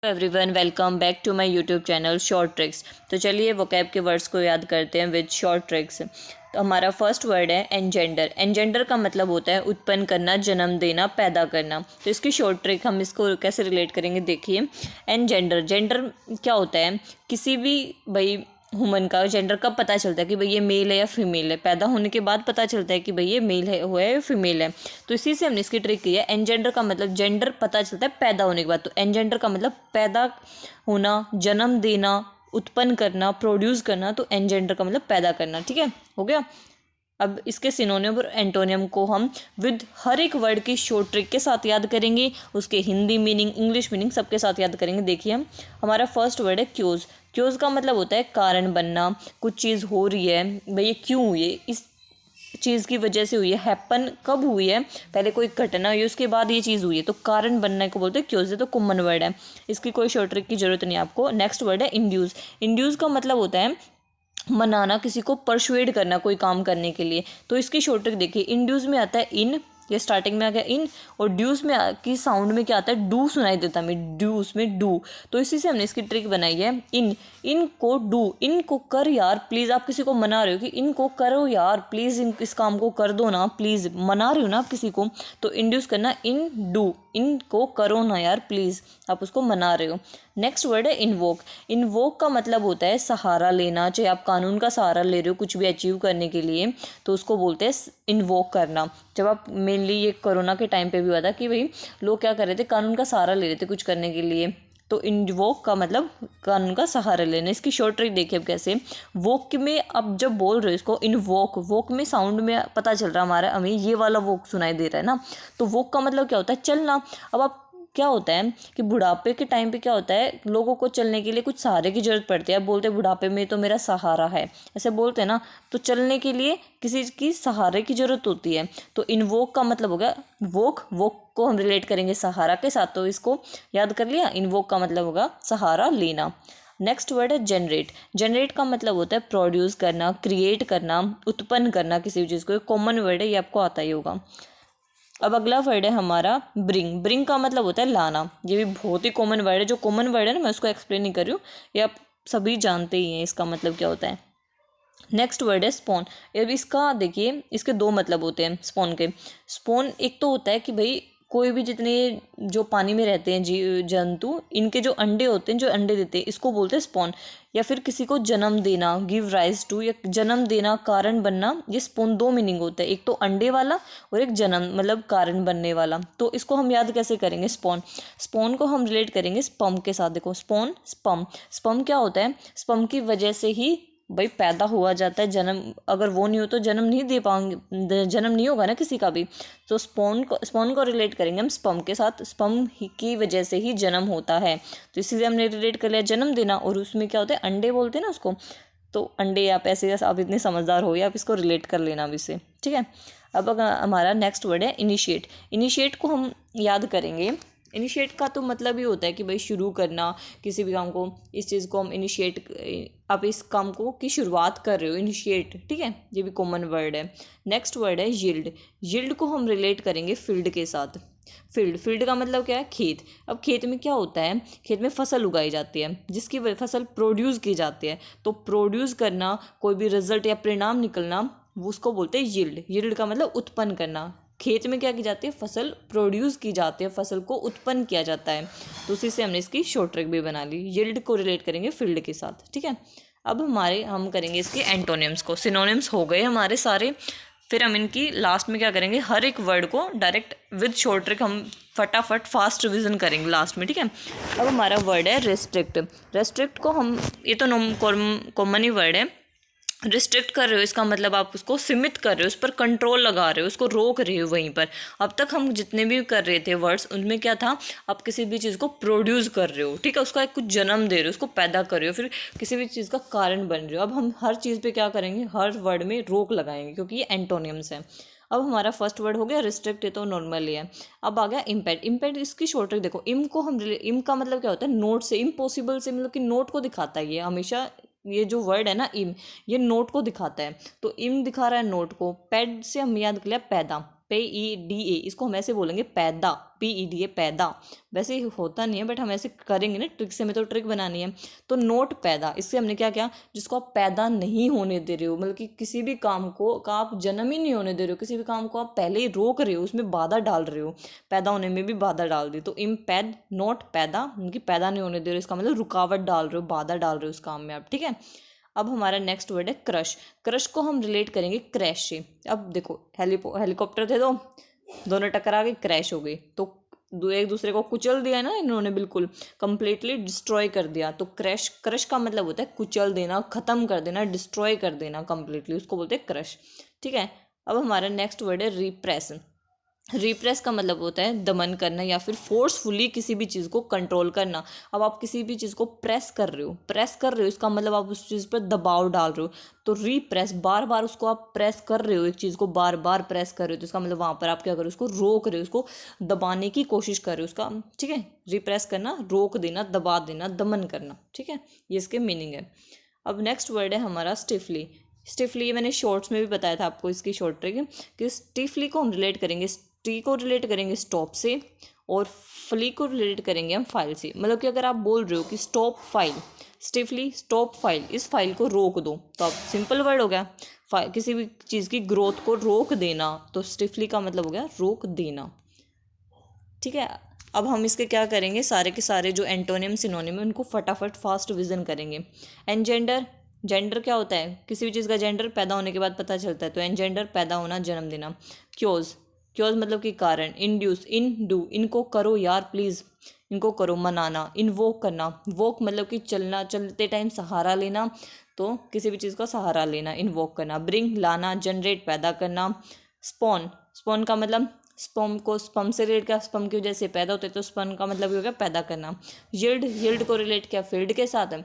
Everyone, welcome back to my YouTube channel short tricks. तो चलिए vocab के words को याद करते हैं विद शॉर्ट ट्रिक्स। तो हमारा फर्स्ट वर्ड है एनजेंडर। एनजेंडर का मतलब होता है उत्पन्न करना, जन्म देना, पैदा करना। तो इसकी शॉर्ट ट्रिक हम इसको कैसे रिलेट करेंगे, देखिए। एनजेंडर, जेंडर क्या होता है, किसी भी भाई ह्यूमन का जेंडर कब पता चलता है कि भाई ये मेल है या फीमेल है। पैदा होने के बाद पता चलता है कि भाई ये मेल है हुआ है या फीमेल है। तो इसी से हमने इसकी ट्रिक की है। एनजेंडर का मतलब जेंडर पता चलता है पैदा होने के बाद। तो एनजेंडर का मतलब पैदा होना, जन्म देना, उत्पन्न करना, प्रोड्यूस करना। तो एनजेंडर का मतलब पैदा करना। ठीक है, हो गया। अब इसके सिनोनिम और एंटोनियम को हम विद हर एक वर्ड की शॉर्ट ट्रिक के साथ याद करेंगे, उसके हिंदी मीनिंग, इंग्लिश मीनिंग सबके साथ याद करेंगे। देखिए हम, हमारा फर्स्ट वर्ड है क्यूज। क्यूज का मतलब होता है कारण बनना, कुछ चीज़ हो रही है, भाई ये क्यों हुई है, इस चीज़ की वजह से हुई है, हैपन कब हुई है, पहले कोई घटना हुई उसके बाद ये चीज़ हुई है, तो कारण बनने को बोलते हैं क्यूज है। तो कॉमन वर्ड है, इसकी कोई शॉर्ट ट्रिक की जरूरत नहीं आपको। नेक्स्ट वर्ड है इंड्यूस। इंड्यूस का मतलब होता है मनाना, किसी को परसुएड करना कोई काम करने के लिए। तो इसकी शॉर्ट ट्रिक देखिए, इंड्यूस में आता है इन, ये स्टार्टिंग में आ गया इन, और ड्यूस में की साउंड में क्या आता है, डू सुनाई देता है हमें, ड्यूस में डू। तो इसी से हमने इसकी ट्रिक बनाई है। इन, इन को डू, इनको कर यार प्लीज़। आप किसी को मना रहे हो कि इनको करो यार प्लीज़, इस काम को कर दो ना प्लीज़, मना रहे हो ना आप किसी को, तो इंड्यूस करना इन डू, इनको करो ना यार प्लीज़, आप उसको मना रहे हो। नेक्स्ट वर्ड है इन्वोक। इन्वोक का मतलब होता है सहारा लेना, चाहे आप कानून का सहारा ले रहे हो कुछ भी अचीव करने के लिए, तो उसको बोलते हैं इन्वोक करना। जब आप मेनली ये कोरोना के टाइम पे भी हुआ था कि भाई लोग क्या कर रहे थे, कानून का सहारा ले रहे थे कुछ करने के लिए, तो इन्वोक का मतलब कानून का सहारा लेना। इसकी शॉर्ट ट्रिक देखिए अब कैसे। वोक में अब जब बोल रहे हो इसको इन्वोक, वोक में साउंड में पता चल रहा हमारा, हमें ये वाला वोक सुनाई दे रहा है ना, तो वोक का मतलब क्या होता है, चलना। अब आप क्या होता है कि बुढ़ापे के टाइम पे क्या होता है, लोगों को चलने के लिए कुछ सहारे की जरूरत पड़ती है। अब बोलते हैं बुढ़ापे में तो मेरा सहारा है, ऐसे बोलते हैं ना, तो चलने के लिए किसी की सहारे की जरूरत होती है। तो इन्वोक का मतलब हो गया वोक, वोक को हम रिलेट करेंगे सहारा के साथ, तो इसको याद कर लिया। इन्वोक का मतलब होगा सहारा लेना। नेक्स्ट वर्ड है जनरेट। जनरेट का मतलब होता है प्रोड्यूस करना, क्रिएट करना, उत्पन्न करना किसी भी चीज़ को। कॉमन वर्ड है, ये आपको आता ही होगा। अब अगला वर्ड है हमारा ब्रिंग। ब्रिंग का मतलब होता है लाना। ये भी बहुत ही कॉमन वर्ड है। जो कॉमन वर्ड है ना, मैं उसको एक्सप्लेन नहीं कर रही हूँ, ये आप सभी जानते ही हैं इसका मतलब क्या होता है। नेक्स्ट वर्ड है स्पॉन। अब इसका देखिए, इसके दो मतलब होते हैं स्पॉन के। स्पॉन एक तो होता है कि भाई कोई भी जितने जो पानी में रहते हैं जी जंतु, इनके जो अंडे होते हैं, जो अंडे देते हैं, इसको बोलते हैं स्पॉन। या फिर किसी को जन्म देना, गिव राइज टू, या जन्म देना, कारण बनना, ये स्पॉन दो मीनिंग होता है, एक तो अंडे वाला और एक जन्म मतलब कारण बनने वाला। तो इसको हम याद कैसे करेंगे, स्पॉन। स्पॉन को हम रिलेट करेंगे स्पर्म के साथ। देखो स्पॉन, स्पर्म, स्पर्म क्या होता है, स्पर्म की वजह से ही भाई पैदा हुआ जाता है, जन्म अगर वो नहीं हो तो जन्म नहीं दे पाएंगे, जन्म नहीं होगा ना किसी का भी। तो स्पॉन को रिलेट करेंगे हम स्पर्म के साथ। स्पर्म की वजह से ही जन्म होता है, तो इसीलिए हमने रिलेट कर लिया जन्म देना। और उसमें क्या होता है, अंडे बोलते हैं ना उसको, तो अंडे, आप ऐसे आप इतने समझदार हो, या आप इसको रिलेट कर लेना अभी से, ठीक है। अब हमारा नेक्स्ट वर्ड है इनिशिएट। इनिशिएट को हम याद करेंगे। इनिशिएट का तो मतलब ही होता है कि भाई शुरू करना किसी भी काम को, इस चीज़ को हम इनिशिएट, आप इस काम को की शुरुआत कर रहे हो, इनिशिएट, ठीक है। ये भी कॉमन वर्ड है। नेक्स्ट वर्ड है यील्ड। यील्ड को हम रिलेट करेंगे फील्ड के साथ। फील्ड, फील्ड का मतलब क्या है, खेत। अब खेत में क्या होता है, खेत में फसल उगाई जाती है, जिसकी फसल प्रोड्यूस की जाती है। तो प्रोड्यूस करना, कोई भी रिजल्ट या परिणाम निकलना, उसको बोलते हैं यील्ड। यील्ड का मतलब उत्पन्न करना। खेत में क्या की जाती है, फसल प्रोड्यूस की जाती है, फसल को उत्पन्न किया जाता है। तो उसी से हमने इसकी शॉर्ट ट्रिक भी बना ली। यील्ड को रिलेट करेंगे फील्ड के साथ, ठीक है। अब हम करेंगे इसके एंटोनिम्स को। सिनोनिम्स हो गए हमारे सारे, फिर हम इनकी लास्ट में क्या करेंगे, हर एक वर्ड को डायरेक्ट विद शॉर्ट ट्रिक हम फटाफट फास्ट रिविजन करेंगे लास्ट में, ठीक है। अब हमारा वर्ड है रेस्ट्रिक्ट। रेस्ट्रिक्ट को हम, ये तो कॉमन ही वर्ड है। रिस्ट्रिक्ट कर रहे हो, इसका मतलब आप उसको सीमित कर रहे हो, उस पर कंट्रोल लगा रहे हो, उसको रोक रहे हो वहीं पर। अब तक हम जितने भी कर रहे थे वर्ड्स, उनमें क्या था, आप किसी भी चीज़ को प्रोड्यूस कर रहे हो, ठीक है, उसका एक कुछ जन्म दे रहे हो, उसको पैदा कर रहे हो, फिर किसी भी चीज़ का कारण बन रहे हो। अब हम हर चीज़ पे क्या करेंगे, हर वर्ड में रोक लगाएंगे, क्योंकि ये एंटोनियम्स हैं। अब हमारा फर्स्ट वर्ड हो गया रिस्ट्रिक्ट, ये तो नॉर्मल ही है। अब आ गया इम्पैक्ट। इम्पैक्ट इसकी शॉर्ट ट्रिक देखो, इम को हम, इम का मतलब क्या होता है, नोट से, इम्पॉसिबल से, मतलब कि नोट को दिखाता है। ये हमेशा, ये जो वर्ड है ना इम, ये नोट को दिखाता है। तो इम दिखा रहा है नोट को। पैड से हम याद कर लिया पैदा। PEDA, इसको हम ऐसे बोलेंगे पैदा, PEDA पैदा। वैसे होता नहीं है बट हम ऐसे करेंगे ना, ट्रिक से हमें तो ट्रिक बनानी है। तो नोट पैदा, इससे हमने क्या किया, जिसको आप पैदा नहीं होने दे रहे हो, मतलब कि किसी भी काम को का आप जन्म ही नहीं होने दे रहे हो, किसी भी काम को आप पहले ही रोक रहे हो, उसमें बाधा डाल रहे हो, पैदा होने में भी बाधा डाल दी। तो इम्पैड नोट पैदा, उनकी पैदा नहीं होने दे रहे हो, इसका मतलब रुकावट डाल रहे हो, बाधा डाल रहे हो उस काम में आप, ठीक है। अब हमारा नेक्स्ट वर्ड है क्रश। क्रश को हम रिलेट करेंगे क्रैश से। अब देखो हेलीकॉप्टर थे, तो दोनों टकरा के क्रैश हो गई, तो एक दूसरे को कुचल दिया ना इन्होंने, बिल्कुल कंप्लीटली डिस्ट्रॉय कर दिया। तो क्रैश, क्रश का मतलब होता है कुचल देना, खत्म कर देना, डिस्ट्रॉय कर देना कंप्लीटली, उसको बोलते हैं क्रश, ठीक है। अब हमारा नेक्स्ट वर्ड है रिप्रेस। रिप्रेस का मतलब होता है दमन करना या फिर फोर्सफुली किसी भी चीज़ को कंट्रोल करना। अब आप किसी भी चीज़ को प्रेस कर रहे हो, इसका मतलब आप उस चीज़ पर दबाव डाल रहे हो। तो रिप्रेस, बार बार उसको आप प्रेस कर रहे हो, एक चीज़ को बार बार प्रेस कर रहे हो, तो इसका मतलब वहाँ पर आप क्या कर रहे हो, उसको रोक रहे हो, उसको दबाने की कोशिश कर रहे हो, उसका, ठीक है। रिप्रेस करना, रोक देना, दबा देना, दमन करना, ठीक है, ये इसके मीनिंग है। अब नेक्स्ट वर्ड है हमारा स्टिफली। स्टिफली ये मैंने शॉर्ट्स में भी बताया था आपको, इसकी शॉर्ट ट्रिक कि स्टिफली को हम रिलेट करेंगे, टी को रिलेट करेंगे स्टॉप से, और फ्ली को रिलेट करेंगे हम फाइल से। मतलब कि अगर आप बोल रहे हो कि स्टॉप फाइल, स्टिफली स्टॉप फाइल, इस फाइल को रोक दो, तो आप सिंपल वर्ड हो गया, किसी भी चीज़ की ग्रोथ को रोक देना, तो स्टिफली का मतलब हो गया रोक देना, ठीक है। अब हम इसके क्या करेंगे, सारे के सारे जो एंटोनिम सिनोनिम है उनको फटाफट फास्ट विजन करेंगे। एनजेंडर, जेंडर क्या होता है, किसी भी चीज़ का जेंडर पैदा होने के बाद पता चलता है, तो एनजेंडर पैदा होना, जन्म देना। क्योज, क्योज मतलब कि कारण। इंड्यूस, इन डू, इनको करो यार प्लीज़, इनको करो, मनाना। इनवोक करना, वोक मतलब कि चलना, चलते टाइम सहारा लेना, तो किसी भी चीज़ का सहारा लेना, इनवोक करना। ब्रिंग, लाना, जनरेट, पैदा करना। स्पॉन, स्पॉन का मतलब स्पर्म को, स्पर्म से रिलेट किया, स्पर्म की वजह से पैदा होते हैं, तो स्पर्म का मतलब ये हो गया पैदा करना। यील्ड, यील्ड को रिलेट किया फील्ड के साथ।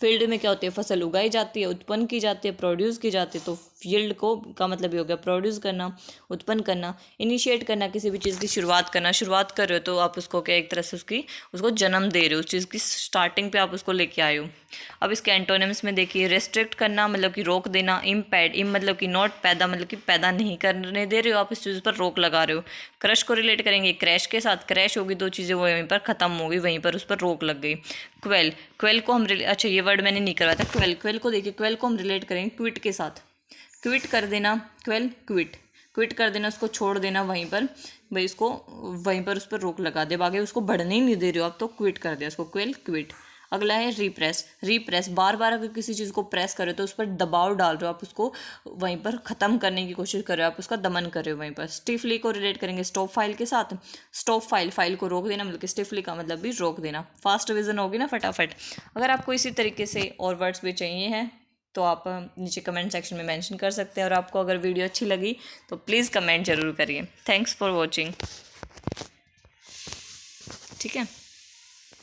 फील्ड में क्या होती है, फसल उगाई जाती है, उत्पन्न की जाती है, प्रोड्यूस की जाती है, तो यील्ड को का मतलब ये हो गया प्रोड्यूस करना, उत्पन्न करना। इनिशिएट करना, किसी भी चीज़ की शुरुआत करना, शुरुआत कर रहे हो तो आप उसको क्या, एक तरह से उसको जन्म दे रहे हो, उस चीज़ की स्टार्टिंग पे आप उसको लेके आए हो। अब इसके एंटोनिम्स में देखिए, रेस्ट्रिक्ट करना मतलब कि रोक देना, इम्पैड, इम मतलब कि नॉट, पैदा मतलब कि पैदा नहीं करने दे रहे हो, आप इस चीज़ पर रोक लगा रहे हो। क्रश को रिलेट करेंगे क्रैश के साथ, क्रैश होगी, दो चीज़ें वहीं पर ख़त्म हो गई, वहीं पर उस पर रोक लग गई। क्वेल, क्वेल को हम अच्छा ये वर्ड मैंने नहीं करवाया था, क्वेल, क्वेल को देखिए, क्वेल को हम रिलेट करेंगे क्विट के साथ। क्विट कर देना, क्वेल क्विट, क्विट कर देना, उसको छोड़ देना वहीं पर, भाई उसको वहीं पर उस पर रोक लगा दे, आगे उसको बढ़ने ही नहीं दे रहे हो आप, तो क्विट कर दिया उसको, क्वेल क्विट। अगला है रिप्रेस। रिप्रेस, बार बार अगर किसी चीज़ को प्रेस करो तो उस पर दबाव डाल रहे हो आप, उसको वहीं पर ख़त्म करने की कोशिश कर रहे हो आप, उसका दमन कर रहे हो वहीं पर। स्टिफली को रिलेट करेंगे स्टॉप फाइल के साथ। स्टॉप फाइल, फाइल को रोक देना, मतलब कि स्टिफली का मतलब भी रोक देना। फास्ट विजन होगी ना फटाफट। अगर आपको इसी तरीके से और वर्ड्स भी चाहिए हैं तो आप नीचे कमेंट सेक्शन में मेंशन कर सकते हैं, और आपको अगर वीडियो अच्छी लगी तो प्लीज़ कमेंट ज़रूर करिए। थैंक्स फॉर वॉचिंग, ठीक है।